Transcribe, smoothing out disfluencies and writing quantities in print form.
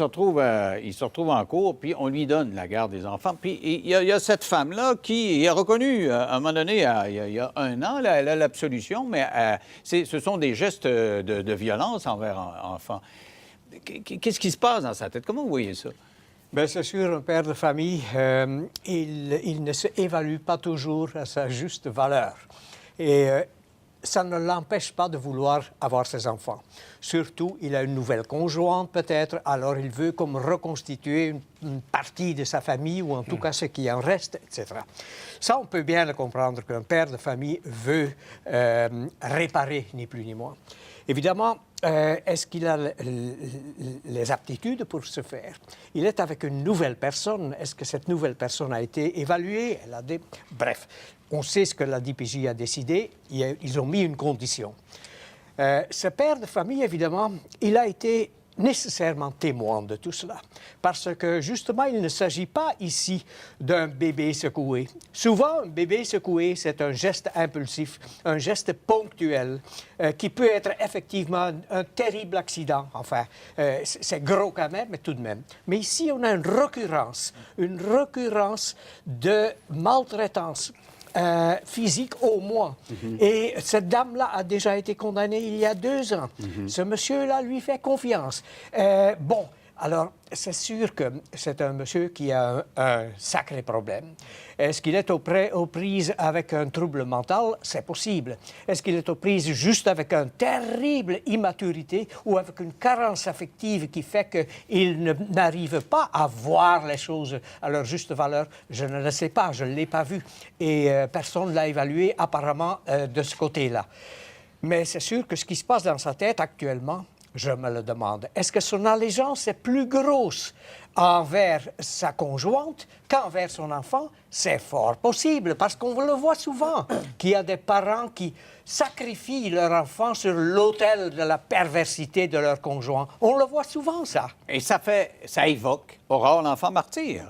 Il se retrouve en cours, puis on lui donne la garde des enfants. Puis il y a cette femme-là qui est reconnue, à un moment donné, il y a un an, là, elle a l'absolution, mais ce sont des gestes de violence envers enfants. Qu'est-ce qui se passe dans sa tête? Comment vous voyez ça? Bien, c'est sûr, un père de famille, il ne se évalue pas toujours à sa juste valeur. Et ça ne l'empêche pas de vouloir avoir ses enfants. Surtout, il a une nouvelle conjointe peut-être, alors il veut comme reconstituer une partie de sa famille, ou en tout cas ce qui en reste, etc. Ça, on peut bien le comprendre qu'un père de famille veut réparer, ni plus ni moins. Évidemment, est-ce qu'il a les aptitudes pour ce faire? Il est avec une nouvelle personne. Est-ce que cette nouvelle personne a été évaluée? Bref, on sait ce que la DPJ a décidé. Ils ont mis une condition. Ce père de famille, évidemment, il a été nécessairement témoin de tout cela. Parce que, justement, il ne s'agit pas ici d'un bébé secoué. Souvent, un bébé secoué, c'est un geste impulsif, un geste ponctuel, qui peut être effectivement un terrible accident. Enfin, c'est gros quand même, mais tout de même. Mais ici, on a une récurrence de maltraitance physique au moins. Et cette dame-là a déjà été condamnée il y a 2 ans. Ce monsieur-là lui fait confiance. Bon, alors, c'est sûr que c'est un monsieur qui a un sacré problème. Est-ce qu'il est aux prises avec un trouble mental? C'est possible. Est-ce qu'il est aux prises juste avec une terrible immaturité ou avec une carence affective qui fait qu'il n'arrive pas à voir les choses à leur juste valeur? Je ne le sais pas, je ne l'ai pas vu. Et personne ne l'a évalué apparemment de ce côté-là. Mais c'est sûr que ce qui se passe dans sa tête actuellement, je me le demande. Est-ce que son allégeance est plus grosse envers sa conjointe qu'envers son enfant? C'est fort possible, parce qu'on le voit souvent, qu'il y a des parents qui sacrifient leur enfant sur l'autel de la perversité de leur conjoint. On le voit souvent, ça. Et ça évoque Aurore, l'enfant martyr.